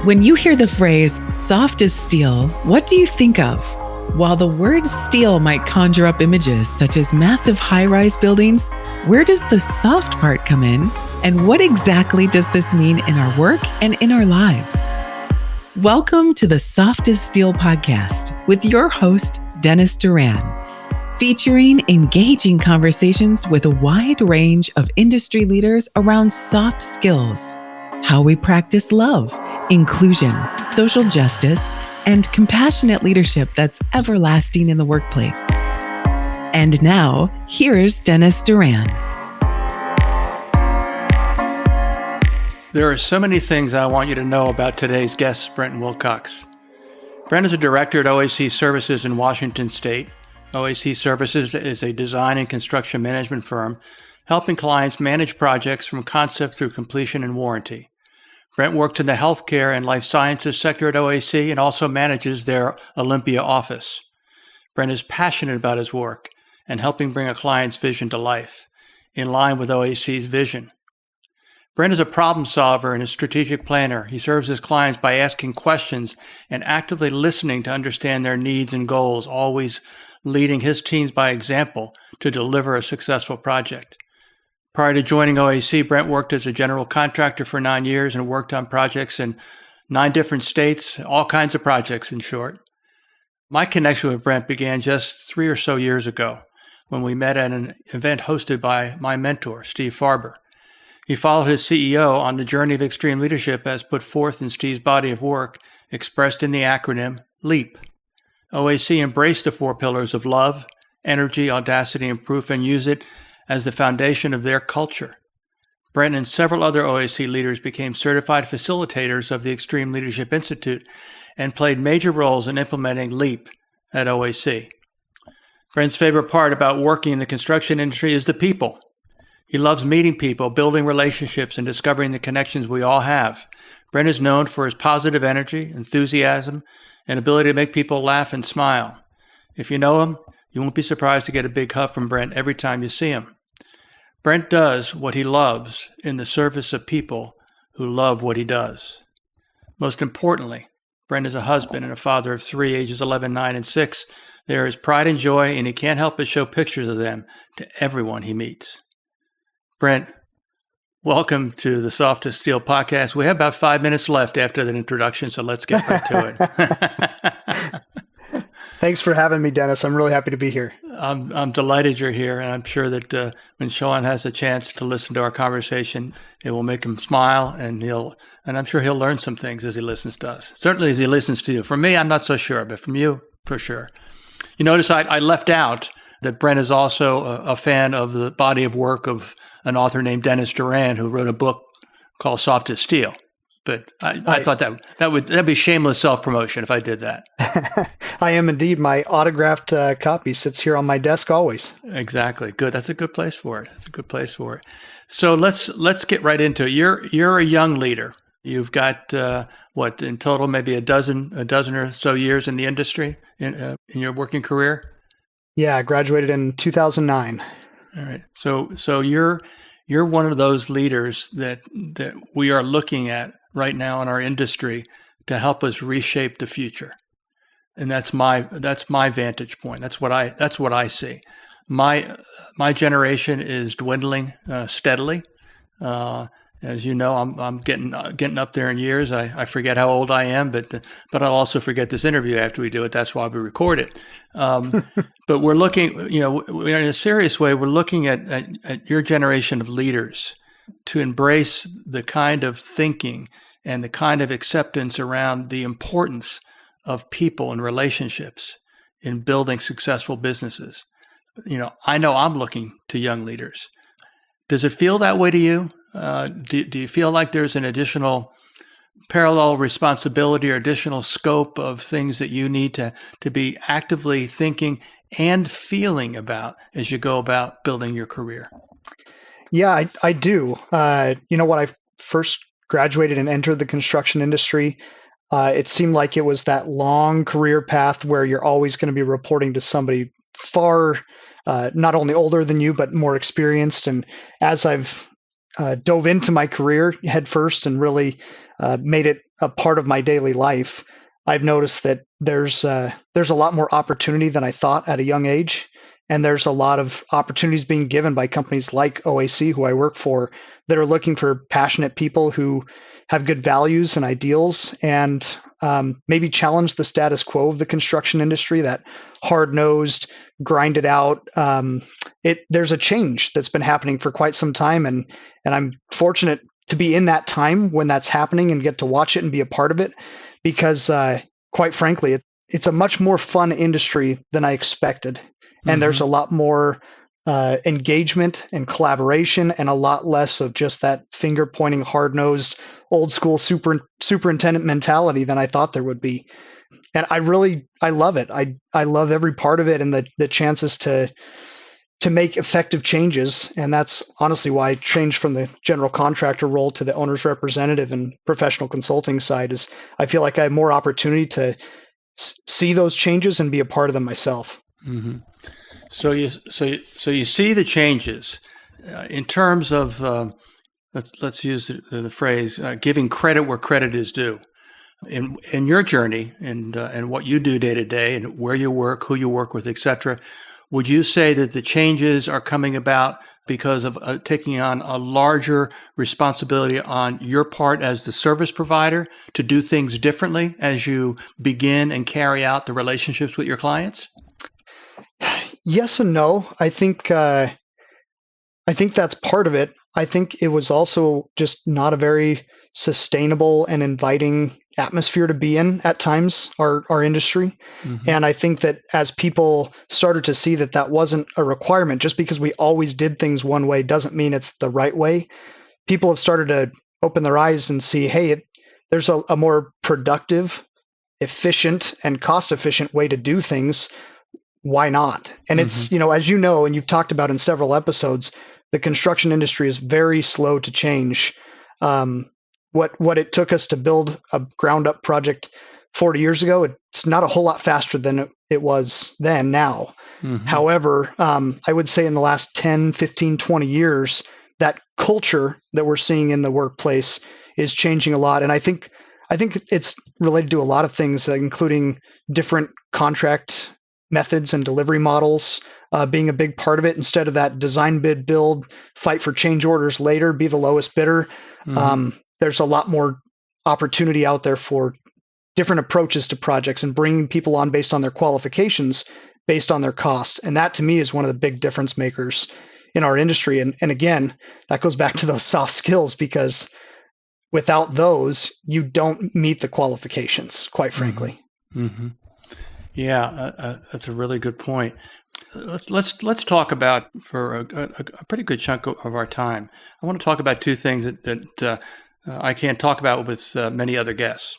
When you hear the phrase soft as steel, what do you think of? While the word steel might conjure up images such as massive high-rise buildings, where does the soft part come in? And what exactly does this mean in our work and in our lives? Welcome to the Soft as Steel podcast with your host, Dennis Doran, featuring engaging conversations with a wide range of industry leaders around soft skills, how we practice love, inclusion, social justice, and compassionate leadership that's everlasting in the workplace. And now, here's Dennis Doran. There are so many things I want you to know about today's guest, Brent Wilcox. Brent is a director at OAC Services in Washington State. OAC Services is a design and construction management firm helping clients manage projects from concept through completion and warranty. Brent worked in the healthcare and life sciences sector at OAC and also manages their Olympia office. Brent is passionate about his work and helping bring a client's vision to life, in line with OAC's vision. Brent is a problem solver and a strategic planner. He serves his clients by asking questions and actively listening to understand their needs and goals, always leading his teams by example to deliver a successful project. Prior to joining OAC, Brent worked as a general contractor for 9 years and worked on projects in 9 different states, all kinds of projects in short. My connection with Brent began just 3 or so years ago when we met at an event hosted by my mentor, Steve Farber. He followed his CEO on the journey of extreme leadership as put forth in Steve's body of work, expressed in the acronym LEAP. OAC embraced the 4 pillars of love, energy, audacity, and proof and use it as the foundation of their culture. Brent and several other OAC leaders became certified facilitators of the Extreme Leadership Institute and played major roles in implementing LEAP at OAC. Brent's favorite part about working in the construction industry is the people. He loves meeting people, building relationships, and discovering the connections we all have. Brent is known for his positive energy, enthusiasm, and ability to make people laugh and smile. If you know him, you won't be surprised to get a big hug from Brent every time you see him. Brent does what he loves in the service of people who love what he does. Most importantly, Brent is a husband and a father of 3, ages 11, 9, and 6. There is pride and joy, and he can't help but show pictures of them to everyone he meets. Brent, welcome to the Soft as Steel podcast. We have about 5 minutes left after that introduction, so let's get right to it. Thanks for having me, Dennis. I'm really happy to be here. I'm delighted you're here, and I'm sure that when Sean has a chance to listen to our conversation, it will make him smile, and I'm sure he'll learn some things as he listens to us. Certainly as he listens to you. For me, I'm not so sure, but from you, for sure. You notice I left out that Brent is also a fan of the body of work of an author named Dennis Doran, who wrote a book called Soft as Steel. But I thought that'd be shameless self-promotion if I did that. I am indeed. My autographed copy sits here on my desk always. Exactly. Good. That's a good place for it. So let's get right into it. You're a young leader. You've got what in total maybe a dozen or so years in the industry in your working career. Yeah, I graduated in 2009. All right. So you're one of those leaders that we are looking at right now in our industry to help us reshape the future. And that's my vantage point. That's what I see. My generation is dwindling steadily. As you know, I'm getting up there in years. I forget how old I am, but I'll also forget this interview after we do it. That's why we record it. But we're looking, in a serious way, we're looking at your generation of leaders to embrace the kind of thinking and the kind of acceptance around the importance of people and relationships in building successful businesses. I know I'm looking to young leaders. Does it feel that way to you? Do you feel like there's an additional parallel responsibility or additional scope of things that you need to be actively thinking and feeling about as you go about building your career? Yeah, I do. When I first graduated and entered the construction industry, it seemed like it was that long career path where you're always going to be reporting to somebody far, not only older than you, but more experienced. And as I've dove into my career head first and really made it a part of my daily life, I've noticed that there's a lot more opportunity than I thought at a young age. And there's a lot of opportunities being given by companies like OAC, who I work for, that are looking for passionate people who have good values and ideals, and maybe challenge the status quo of the construction industry, that hard-nosed, grinded out. There's a change that's been happening for quite some time, and I'm fortunate to be in that time when that's happening and get to watch it and be a part of it, because quite frankly, it's a much more fun industry than I expected. And there's a lot more engagement and collaboration, and a lot less of just that finger pointing, hard nosed, old school superintendent mentality than I thought there would be. And I love it. I love every part of it, and the chances to make effective changes. And that's honestly why I changed from the general contractor role to the owner's representative and professional consulting side. Is I feel like I have more opportunity to see those changes and be a part of them myself. Mm-hmm. So you see the changes in terms of let's use the phrase giving credit where credit is due. In your journey and what you do day to day and where you work, who you work with, etc., would you say that the changes are coming about because of taking on a larger responsibility on your part as the service provider to do things differently as you begin and carry out the relationships with your clients? Yes and no. I think that's part of it. I think it was also just not a very sustainable and inviting atmosphere to be in at times, our industry. Mm-hmm. And I think that as people started to see that wasn't a requirement, just because we always did things one way doesn't mean it's the right way. People have started to open their eyes and see, hey, there's a more productive, efficient, and cost-efficient way to do things. Why not? And it's, as you know, and you've talked about in several episodes, the construction industry is very slow to change. What it took us to build a ground up project 40 years ago, it's not a whole lot faster than it was then now. Mm-hmm. However, I would say in the last 10, 15, 20 years, that culture that we're seeing in the workplace is changing a lot. And I think it's related to a lot of things, including different contract methods and delivery models being a big part of it. Instead of that design, bid, build, fight for change orders later, be the lowest bidder. Mm-hmm. There's a lot more opportunity out there for different approaches to projects and bringing people on based on their qualifications, based on their cost. And that to me is one of the big difference makers in our industry. And again, that goes back to those soft skills, because without those, you don't meet the qualifications, quite frankly. Mm-hmm. Yeah, that's a really good point. Let's talk about, for a pretty good chunk of our time, I want to talk about two things that I can't talk about with many other guests.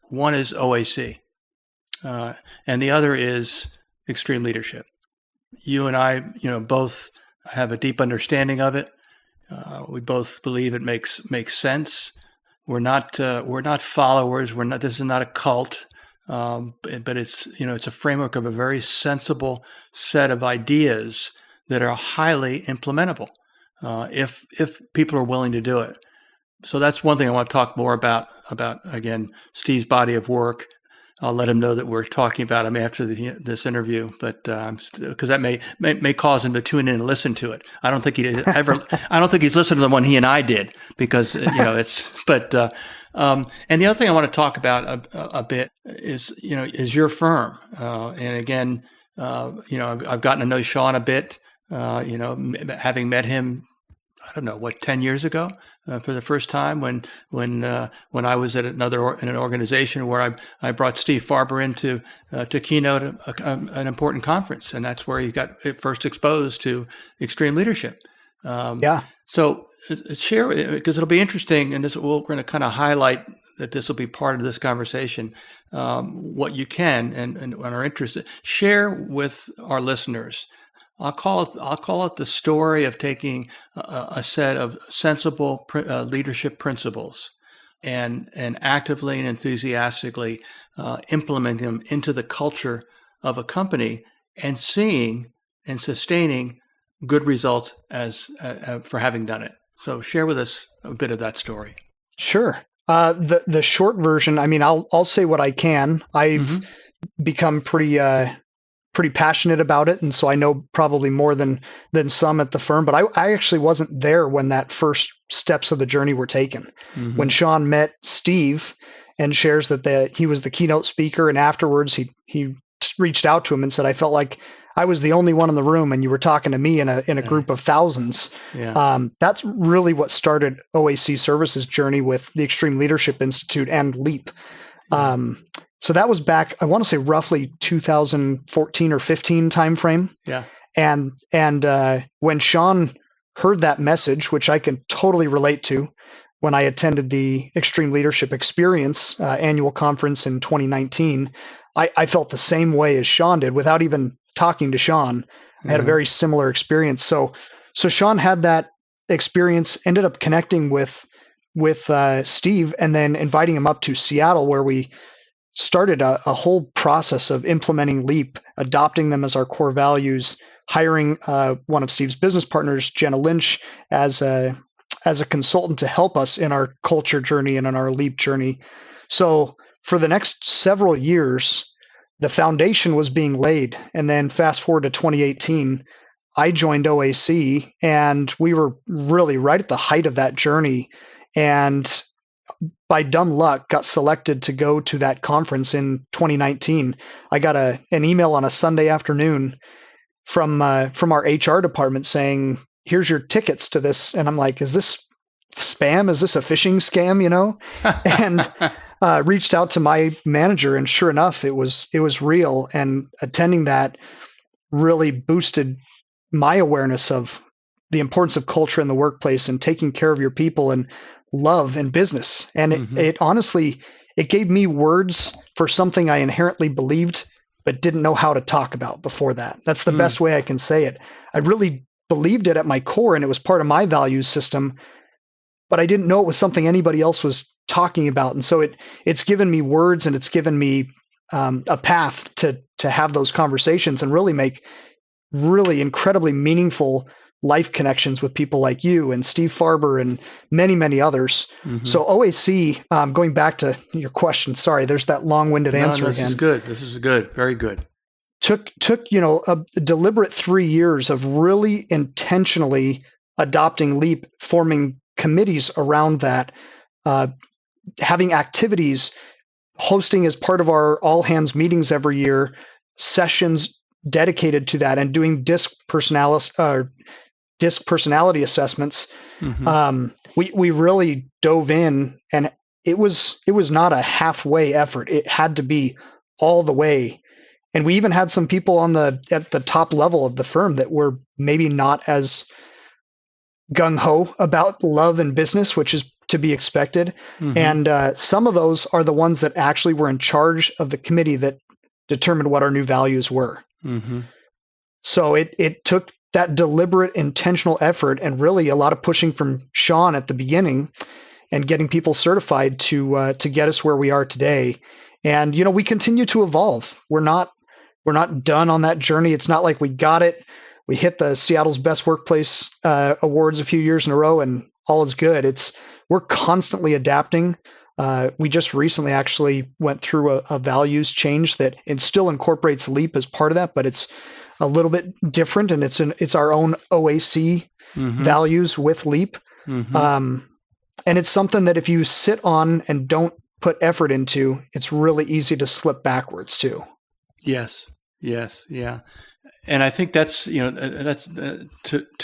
One is OAC, and the other is extreme leadership. You and I, both have a deep understanding of it. We both believe it makes sense. We're not followers. This is not a cult. But it's a framework of a very sensible set of ideas that are highly implementable if people are willing to do it. So that's one thing I want to talk more about again, Steve's body of work. I'll let him know that we're talking about him after this interview, but because that may cause him to tune in and listen to it. I don't think I don't think he's listened to the one he and I did, because it's. But and the other thing I want to talk about a bit is your firm. And again, I've gotten to know Sean a bit. Having met him, I don't know, 10 years ago for the first time when I was at in an organization where I brought Steve Farber in to keynote an important conference, and that's where he got first exposed to extreme leadership. So share, because it'll be interesting, and we're going to kind of highlight that this will be part of this conversation. What you can and are interested, share with our listeners. I'll call it the story of taking a set of sensible leadership principles and actively and enthusiastically implementing them into the culture of a company, and seeing and sustaining good results as for having done it. So share with us a bit of that story. Sure. The short version, I mean, I'll say what I can. I've become pretty passionate about it, and so I know probably more than some at the firm. But I actually wasn't there when that first steps of the journey were taken. When Sean met Steve and shares that he was the keynote speaker, and afterwards he reached out to him and said, "I felt like I was the only one in the room, and you were talking to me in a group of thousands." Yeah. That's really what started OAC Services' journey with the Extreme Leadership Institute and LEAP. Yeah. So that was back, I want to say roughly 2014 or 15 timeframe. Yeah. And when Sean heard that message, which I can totally relate to, when I attended the Extreme Leadership Experience annual conference in 2019, I felt the same way as Sean did without even talking to Sean. I had a very similar experience. So Sean had that experience, ended up connecting with Steve, and then inviting him up to Seattle, where we started a whole process of implementing LEAP, adopting them as our core values, hiring one of Steve's business partners, Jenna Lynch, as a consultant to help us in our culture journey and in our LEAP journey. So for the next several years, the foundation was being laid. And then fast forward to 2018, I joined OAC, and we were really right at the height of that journey. And by dumb luck, got selected to go to that conference in 2019. I got an email on a Sunday afternoon from our HR department saying, "Here's your tickets to this." And I'm like, "Is this spam? Is this a phishing scam?" And reached out to my manager, and sure enough, it was real. And attending that really boosted my awareness of the importance of culture in the workplace and taking care of your people and love in business. And it honestly, it gave me words for something I inherently believed but didn't know how to talk about before that. That's the best way I can say it. I really believed it at my core, and it was part of my values system, but I didn't know it was something anybody else was talking about. And so it's given me words, and it's given me a path to have those conversations and really make really incredibly meaningful life connections with people like you and Steve Farber and many, many others. So OAC, going back to your question, sorry, there's that long-winded answer this again. This is good. Very good. Took a deliberate 3 years of really intentionally adopting LEAP, forming committees around that, having activities, hosting as part of our all hands meetings every year, sessions dedicated to that, and doing DISC personality assessments. We really dove in, and it was not a halfway effort. It had to be all the way. And we even had some people at the top level of the firm that were maybe not as gung-ho about love and business, which is to be expected. And some of those are the ones that actually were in charge of the committee that determined what our new values were. So it took that deliberate, intentional effort, and really a lot of pushing from Sean at the beginning, and getting people certified to get us where we are today. And we continue to evolve. We're not done on that journey. It's not like we got it. We hit the Seattle's Best Workplace awards a few years in a row, and all is good. We're constantly adapting. We just recently actually went through a values change that it still incorporates LEAP as part of that, but it's a little bit different, and it's our own OAC values with LEAP. And it's something that if you sit on and don't put effort into, it's really easy to slip backwards too. Yes. Yeah. And I think that's to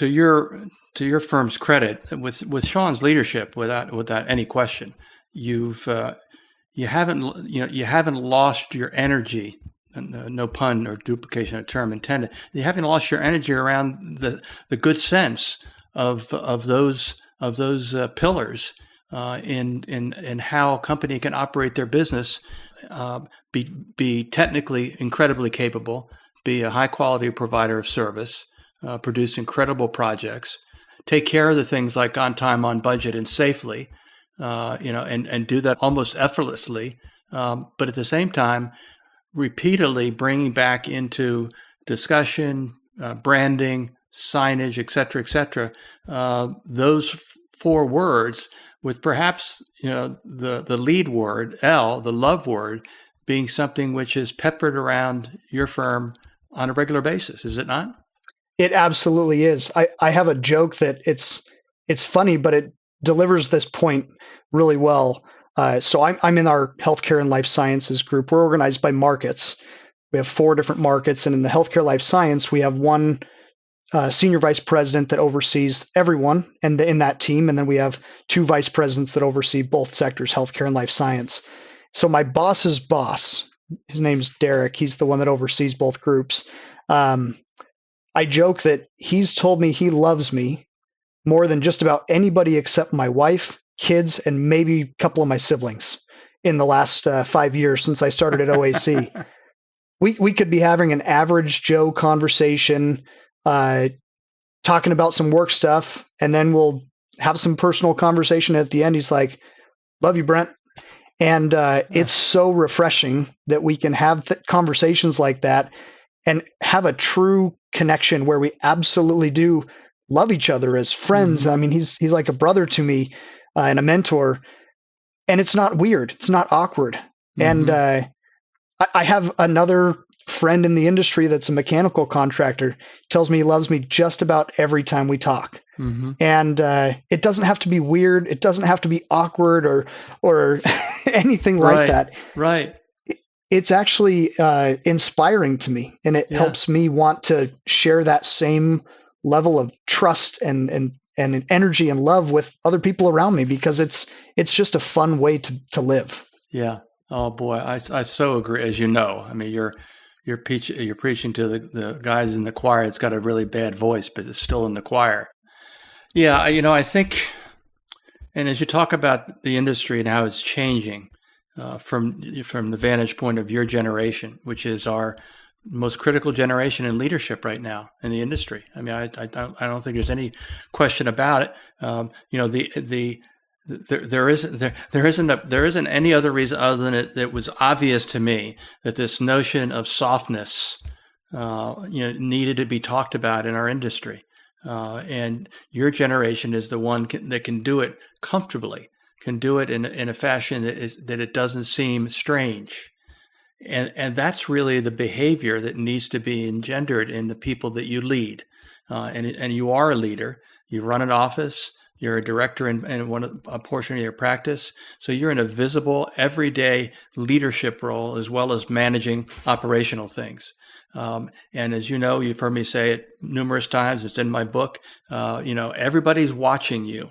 your firm's credit, with Sean's leadership, without any question, you haven't lost your energy. No pun or duplication of term intended. You haven't lost your energy around the good sense of those pillars in how a company can operate their business, be technically incredibly capable, be a high quality provider of service, produce incredible projects, take care of the things like on time, on budget, and safely, and do that almost effortlessly. But at the same time, repeatedly bringing back into discussion, branding, signage, et cetera, those four words, with perhaps the lead word L, the love word, being something which is peppered around your firm on a regular basis, is it not? It absolutely is. I have a joke that it's funny, but it delivers this point really well. So I'm in our healthcare and life sciences group. We're organized by markets. We have 4 different markets, and in the healthcare life science, we have one senior vice president that oversees everyone and in that team, and then we have 2 vice presidents that oversee both sectors, healthcare and life science. So my boss's boss, his name's Derek. He's the one that oversees both groups. I joke that he's told me he loves me more than just about anybody except my wife, kids, and maybe a couple of my siblings in the last 5 years since I started at OAC. We could be having an average Joe conversation, talking about some work stuff, and then we'll have some personal conversation. At the end, he's like, "Love you, Brent." And it's so refreshing that we can have conversations like that and have a true connection where we absolutely do love each other as friends. Mm-hmm. I mean, he's like a brother to me and a mentor, and it's not weird. It's not awkward. Mm-hmm. And I have another friend in the industry that's a mechanical contractor. He tells me he loves me just about every time we talk. Mm-hmm. And it doesn't have to be weird. It doesn't have to be awkward or anything like that. Right. It's actually inspiring to me, and it helps me want to share that same level of trust and energy and love with other people around me, because it's just a fun way to live. Yeah. Oh boy, I so agree. As you know, I mean, you're preaching to the guys in the choir. It's got a really bad voice, but it's still in the choir. Yeah, I think, and as you talk about the industry and how it's changing, from the vantage point of your generation, which is our most critical generation in leadership right now in the industry. I mean, I don't think there's any question about it. There isn't any other reason other than it was obvious to me that this notion of softness, needed to be talked about in our industry. And your generation is the one that can do it comfortably, can do it in a fashion that it doesn't seem strange. And that's really the behavior that needs to be engendered in the people that you lead. And you are a leader. You run an office. You're a director in a portion of your practice. So you're in a visible, everyday leadership role as well as managing operational things. And as you know, you've heard me say it numerous times. It's in my book. Everybody's watching you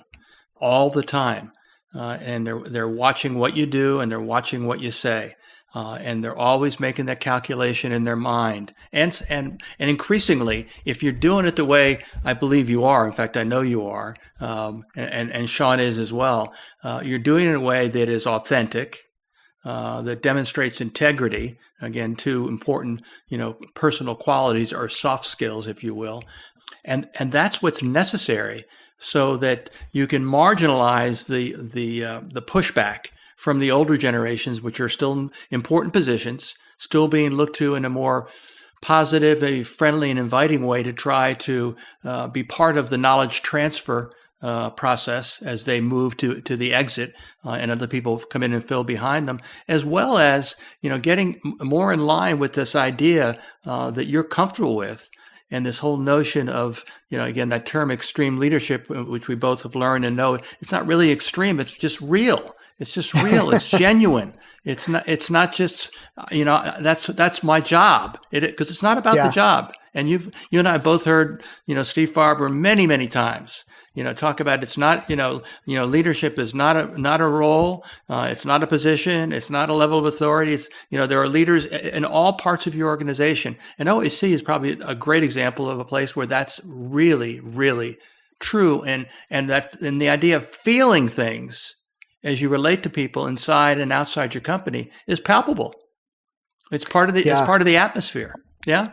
all the time, and they're watching what you do and they're watching what you say, and they're always making that calculation in their mind. And increasingly, if you're doing it the way I believe you are, in fact, I know you are, and Sean is as well, you're doing it in a way that is authentic. That demonstrates integrity. Again, 2 important, personal qualities or soft skills, if you will, and that's what's necessary so that you can marginalize the pushback from the older generations, which are still in important positions, still being looked to in a more positive, a friendly, and inviting way to try to be part of the knowledge transfer process as they move to the exit, and other people come in and fill behind them, as well as getting more in line with this idea that you're comfortable with, and this whole notion of again, that term extreme leadership, which we both have learned and know it's not really extreme. It's just real. It's just real. It's genuine. It's not just that's my job. Because it's not about the job. And you and I both heard Steve Farber many times talk about it's not leadership is not a role. It's not a position. It's not a level of authority. It's there are leaders in all parts of your organization. And OAC is probably a great example of a place where that's really true. And the idea of feeling things as you relate to people inside and outside your company is palpable. It's part of the atmosphere. Yeah.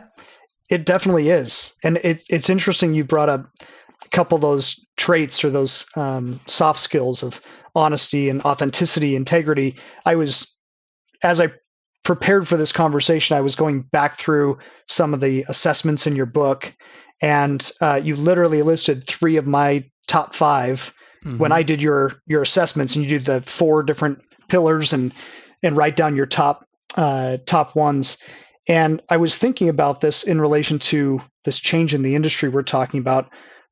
It definitely is. And it's interesting you brought up a couple of those traits or those soft skills of honesty and authenticity, integrity. As I prepared for this conversation, I was going back through some of the assessments in your book, and you literally listed 3 of my top 5. when I did your assessments, and you do the 4 different pillars and write down your top ones. And I was thinking about this in relation to this change in the industry we're talking about.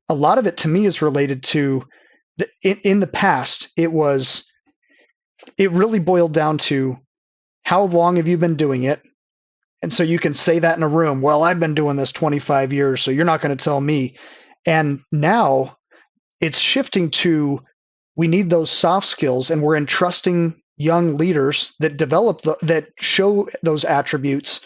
A lot of it to me is related to in the past, it really boiled down to how long have you been doing it? And so you can say that in a room, well, I've been doing this 25 years, so you're not going to tell me. And now it's shifting to, we need those soft skills, and we're entrusting young leaders that that show those attributes.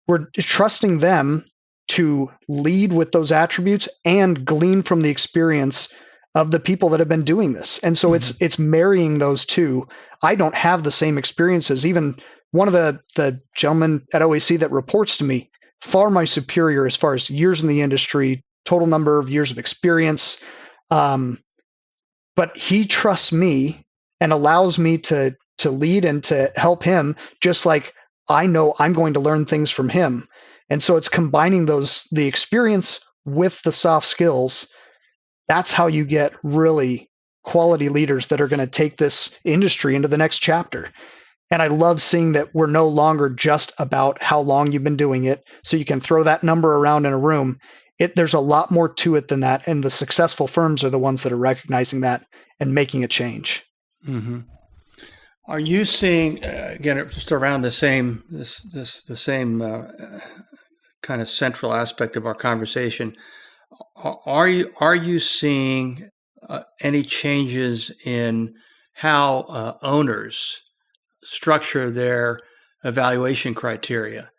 We're trusting them to lead with those attributes and glean from the experience of the people that have been doing this. And so it's marrying those two. I don't have the same experiences. Even one of the gentlemen at OAC that reports to me, far my superior as far as years in the industry, total number of years of experience. But he trusts me and allows me to lead and to help him, just like I know I'm going to learn things from him. And so it's combining the experience with the soft skills. That's how you get really quality leaders that are going to take this industry into the next chapter. And I love seeing that we're no longer just about how long you've been doing it, so you can throw that number around in a room. There's a lot more to it than that, and the successful firms are the ones that are recognizing that and making a change. Mm-hmm. Are you seeing again just around the same kind of central aspect of our conversation? Are you seeing any changes in how owners structure their evaluation criteria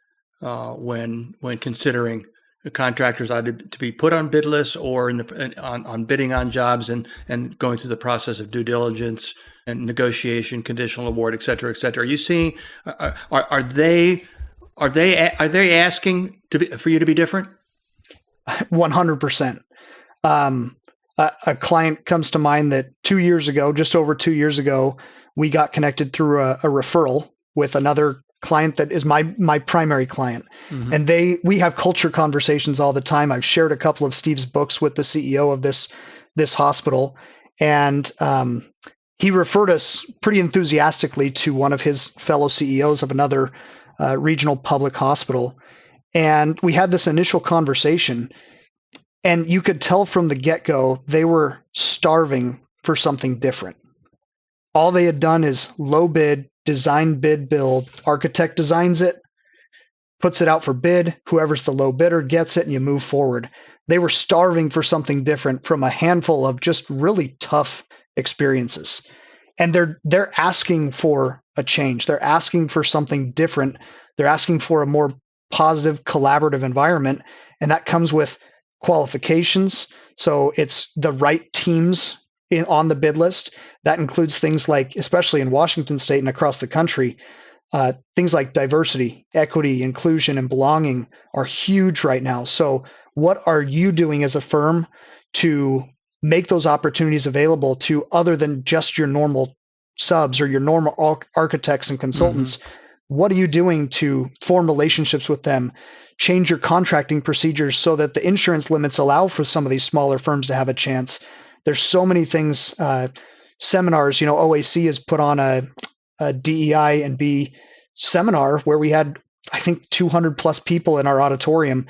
when considering the contractors either to be put on bid lists or on bidding on jobs and going through the process of due diligence and negotiation, conditional award, et cetera, et cetera? Are you seeing? Are they asking for you to be different? 100%. A client comes to mind that just over 2 years ago, we got connected through a referral with another client that is my primary client. Mm-hmm. And we have culture conversations all the time. I've shared a couple of Steve's books with the CEO of this hospital, and he referred us pretty enthusiastically to one of his fellow CEOs of another regional public hospital. And we had this initial conversation, and you could tell from the get-go they were starving for something different. All they had done is low bid, design, bid, build. Architect designs it, puts it out for bid. Whoever's the low bidder gets it, and you move forward. They were starving for something different from a handful of just really tough experiences. And they're asking for a change. They're asking for something different. They're asking for a more positive, collaborative environment. And that comes with qualifications. So it's the right teams on the bid list. That includes things like, especially in Washington State and across the country, things like diversity, equity, inclusion, and belonging are huge right now. So what are you doing as a firm to make those opportunities available to other than just your normal subs or your normal architects and consultants? Mm-hmm. What are you doing to form relationships with them? Change your contracting procedures so that the insurance limits allow for some of these smaller firms to have a chance. There's so many things, seminars, OAC has put on a DEI and B seminar where we had, I think, 200 plus people in our auditorium,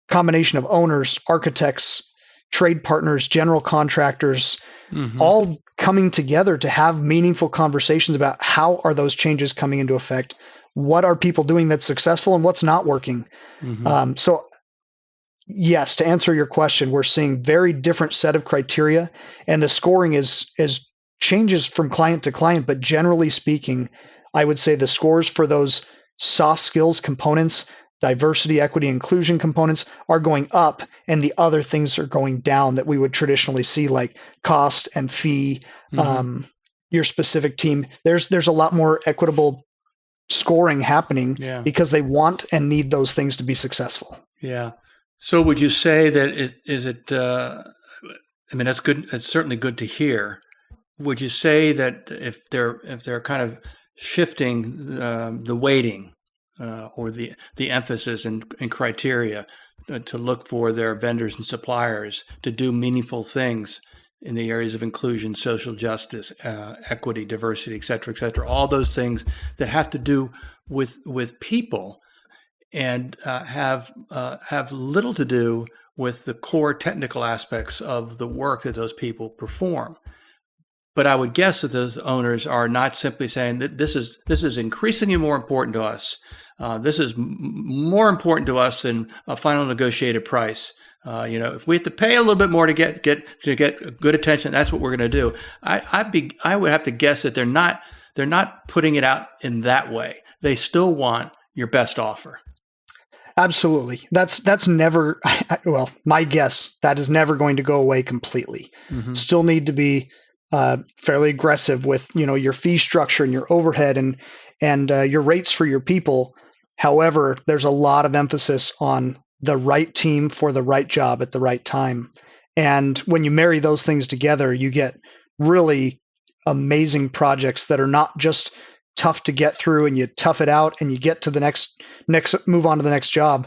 combination of owners, architects, trade partners, general contractors, mm-hmm. all coming together to have meaningful conversations about how are those changes coming into effect? What are people doing that's successful and what's not working? Mm-hmm. So yes, to answer your question, we're seeing very different set of criteria, and the scoring is changes from client to client. But generally speaking, I would say the scores for those soft skills components, diversity, equity, inclusion components are going up, and the other things are going down that we would traditionally see, like cost and fee, mm-hmm. Your specific team. There's a lot more equitable scoring happening because they want and need those things to be successful. Yeah. So would you say that that's good. It's certainly good to hear. Would you say that if they're kind of shifting the weighting or the emphasis and criteria to look for their vendors and suppliers to do meaningful things, in the areas of inclusion, social justice, equity, diversity, et cetera, all those things that have to do with people and have little to do with the core technical aspects of the work that those people perform. But I would guess that those owners are not simply saying that this is increasingly more important to us. This is more important to us than a final negotiated price. If we have to pay a little bit more to get good attention, that's what we're going to do. I would have to guess that they're not putting it out in that way. They still want your best offer. Absolutely. That's never, well, my guess, that is never going to go away completely. Mm-hmm. Still need to be fairly aggressive with, your fee structure and your overhead and your rates for your people. However, there's a lot of emphasis on the right team for the right job at the right time. And when you marry those things together, you get really amazing projects that are not just tough to get through and you tough it out and you get to the next move on to the next job.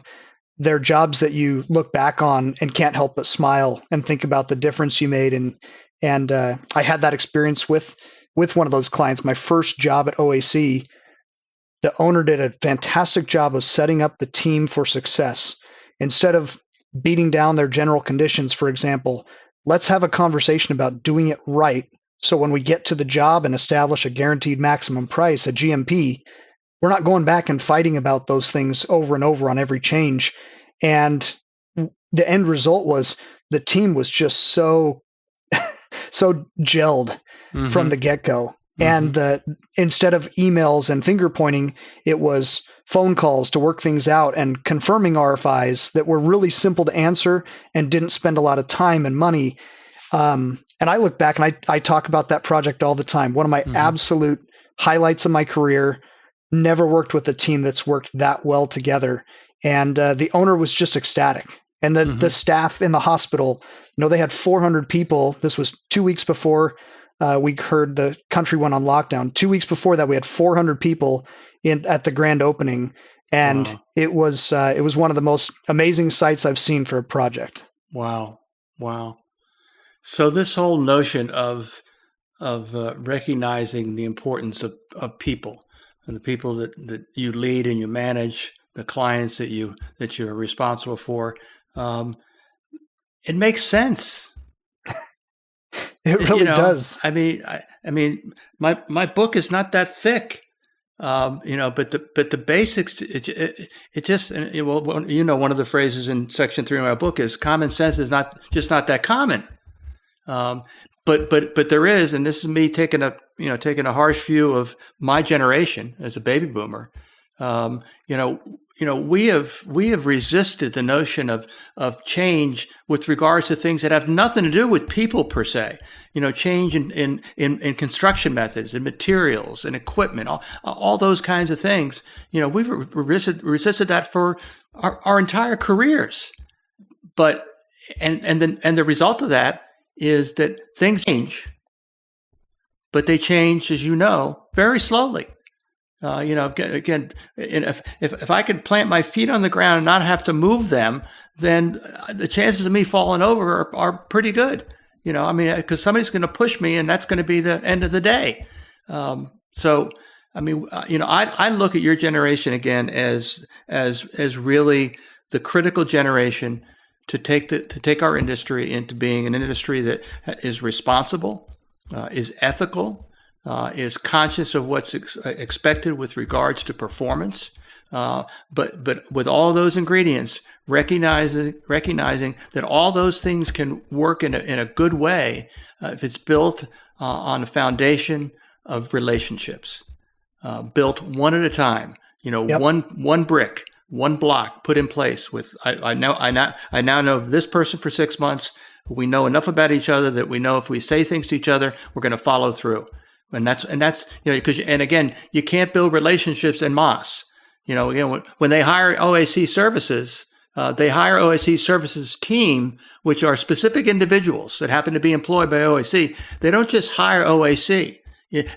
They're jobs that you look back on and can't help but smile and think about the difference you made. And I had that experience with one of those clients. My first job at OAC, the owner did a fantastic job of setting up the team for success. Instead of beating down their general conditions, for example, let's have a conversation about doing it right. So when we get to the job and establish a guaranteed maximum price, a GMP, we're not going back and fighting about those things over and over on every change. And the end result was the team was just so gelled from the get-go. Mm-hmm. And instead of emails and finger pointing, it was phone calls to work things out and confirming RFIs that were really simple to answer and didn't spend a lot of time and money. And I look back and I talk about that project all the time. One of my absolute highlights of my career. Never worked with a team that's worked that well together. And the owner was just ecstatic. And the staff in the hospital, they had 400 people. This was 2 weeks before we heard the country went on lockdown. 2 weeks before that, we had 400 people at the grand opening. And wow. It was one of the most amazing sights I've seen for a project. Wow. So this whole notion of recognizing the importance of people and the people that you lead and you manage, the clients that you're responsible for, it makes sense. It really does. I mean, my book is not that thick, but the basics. It just one of the phrases in section 3 of my book is common sense is not that common. But there is, and this is me taking a harsh view of my generation as a baby boomer. We have resisted the notion of change with regards to things that have nothing to do with people per se. Change in construction methods and materials and equipment, all those kinds of things. We've resisted that for our entire careers. But and the result of that is that things change, but they change, as you know, very slowly. Again, if I could plant my feet on the ground and not have to move them, then the chances of me falling over are pretty good. Because somebody's going to push me, and that's going to be the end of the day. I look at your generation again as really the critical generation to take our industry into being an industry that is responsible, is ethical, is conscious of what's expected with regards to performance, but with all those ingredients, recognizing that all those things can work in a good way if it's built on a foundation of relationships, built one at a time. Yep. One brick, one block put in place. With I now know this person for 6 months. We know enough about each other that we know if we say things to each other, we're going to follow through. And that's because again, you can't build relationships en masse. When they hire OAC Services, they hire OAC Services team, which are specific individuals that happen to be employed by OAC. They don't just hire OAC,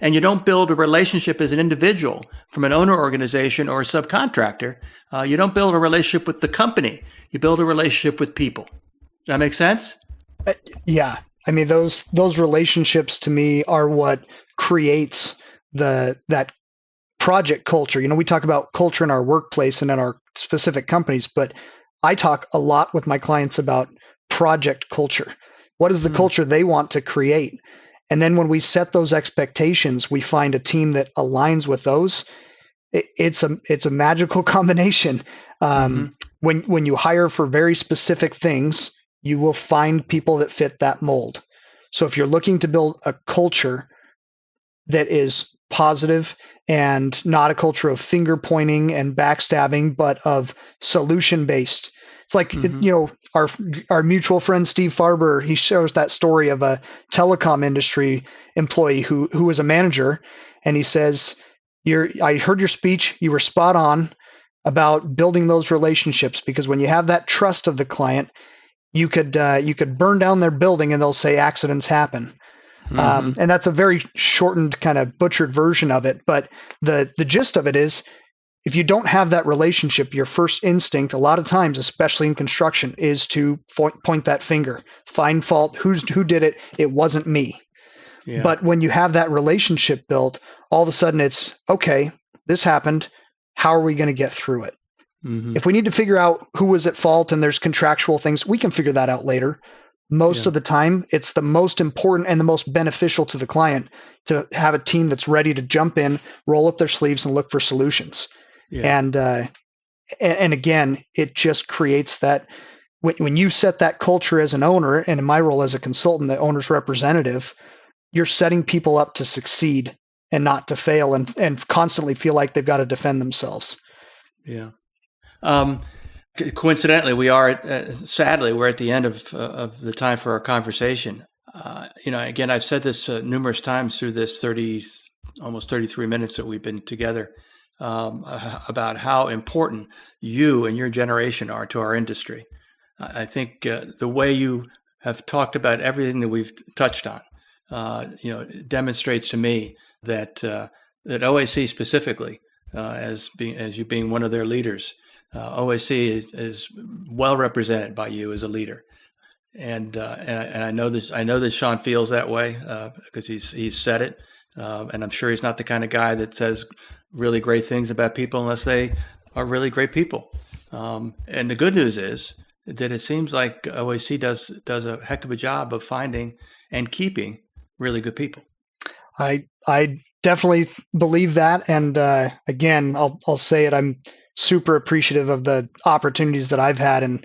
and you don't build a relationship as an individual from an owner organization or a subcontractor. You don't build a relationship with the company. You build a relationship with people. Does that make sense? Yeah. I mean, those relationships to me are what creates that project culture. You know, we talk about culture in our workplace and in our specific companies, but I talk a lot with my clients about project culture. What is the culture they want to create? And then when we set those expectations, we find a team that aligns with those. It's a magical combination. Mm-hmm. When you hire for very specific things, you will find people that fit that mold. So if you're looking to build a culture that is positive and not a culture of finger pointing and backstabbing, but of solution based. It's like, you know, our mutual friend Steve Farber, he shows that story of a telecom industry employee who was a manager, and he says, I heard your speech, you were spot on about building those relationships, because when you have that trust of the client, you could burn down their building and they'll say accidents happen. And that's a very shortened, kind of butchered version of it. But the gist of it is, if you don't have that relationship, your first instinct, a lot of times, especially in construction, is to point that finger, find fault. Who did it? It wasn't me. Yeah. But when you have that relationship built, all of a sudden it's, okay, this happened. How are we going to get through it? If we need to figure out who was at fault and there's contractual things, we can figure that out later. Most of the time, it's the most important and the most beneficial to the client to have a team that's ready to jump in, roll up their sleeves, and look for solutions. Yeah. And again, it just creates that. When you set that culture as an owner, and in my role as a consultant, the owner's representative, you're setting people up to succeed and not to fail, and constantly feel like they've got to defend themselves. Yeah. Coincidentally, we are sadly we're at the end of the time for our conversation. You know, again, I've said this numerous times through this almost 33 minutes that we've been together, about how important you and your generation are to our industry. I think the way you have talked about everything that we've touched on, you know, demonstrates to me that that OAC specifically, as you being one of their leaders. OAC is well represented by you as a leader, and I know this. I know that Sean feels that way because he's said it, and I'm sure he's not the kind of guy that says really great things about people unless they are really great people. And the good news is that it seems like OAC does a heck of a job of finding and keeping really good people. I definitely believe that, and again, I'll say it. I'm super appreciative of the opportunities that I've had, and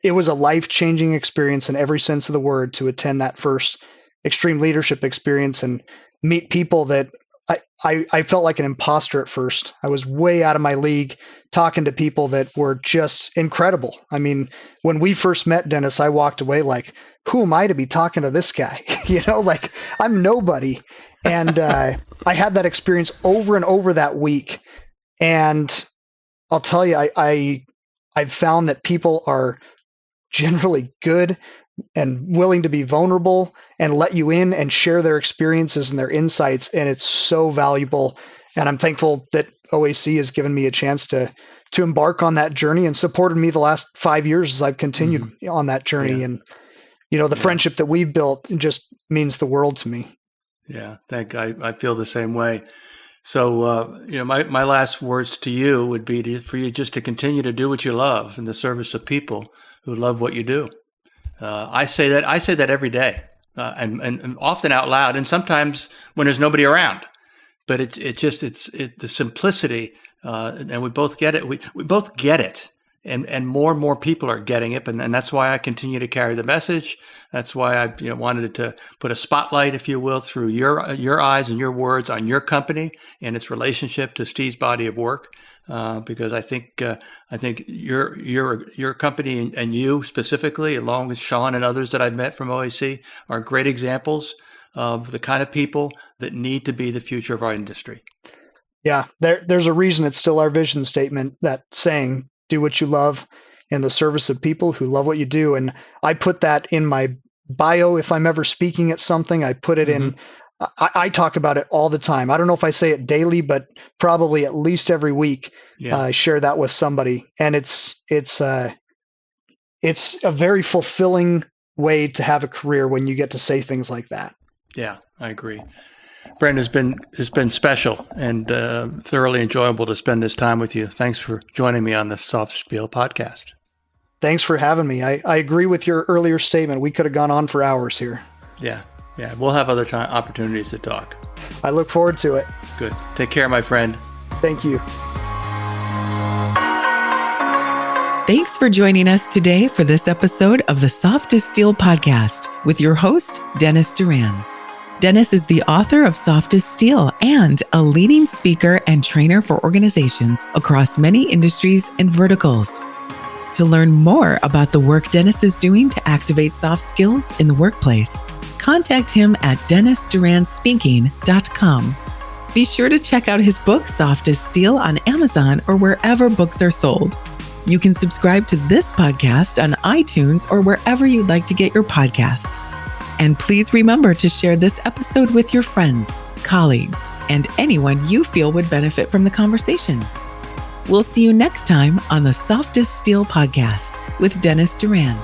it was a life-changing experience in every sense of the word to attend that first extreme leadership experience and meet people that I felt like an imposter at first. I was way out of my league talking to people that were just incredible. I mean, when we first met, Dennis, I walked away like, who am I to be talking to this guy? You know, like I'm nobody. And I had that experience over and over that week. And I'll tell you, I've found that people are generally good and willing to be vulnerable and let you in and share their experiences and their insights. And it's so valuable. And I'm thankful that OAC has given me a chance to embark on that journey and supported me the last 5 years as I've continued on that journey. Yeah. And, you know, the friendship that we've built just means the world to me. Yeah, I feel the same way. So, you know, my last words to you would be for you just to continue to do what you love in the service of people who love what you do. I say that every day, and often out loud, and sometimes when there's nobody around. But it's the simplicity, and we both get it. We both get it, and more people are getting it, and that's why I continue to carry the message. That's why I wanted to put a spotlight, if you will, through your eyes and your words on your company and its relationship to Steve's body of work. Because I think your company and you specifically, along with Sean and others that I've met from OAC, are great examples of the kind of people that need to be the future of our industry. Yeah, there's a reason it's still our vision statement, that saying, do what you love in the service of people who love what you do. And I put that in my bio. If I'm ever speaking at something, I put it in. I talk about it all the time. I don't know if I say it daily, but probably at least every week. Yeah. I share that with somebody, and it's a very fulfilling way to have a career when you get to say things like that. Yeah, I agree. Brent, it's been special and thoroughly enjoyable to spend this time with you. Thanks for joining me on the Soft Spiel podcast. Thanks for having me. I agree with your earlier statement. We could have gone on for hours here. Yeah. We'll have other opportunities to talk. I look forward to it. Good. Take care, my friend. Thank you. Thanks for joining us today for this episode of the Soft as Steel podcast with your host, Dennis Doran. Dennis is the author of Soft as Steel and a leading speaker and trainer for organizations across many industries and verticals. To learn more about the work Dennis is doing to activate soft skills in the workplace, contact him at dennisduranspeaking.com. Be sure to check out his book, Soft as Steel, on Amazon or wherever books are sold. You can subscribe to this podcast on iTunes or wherever you'd like to get your podcasts. And please remember to share this episode with your friends, colleagues, and anyone you feel would benefit from the conversation. We'll see you next time on the Soft as Steel podcast with Dennis Doran.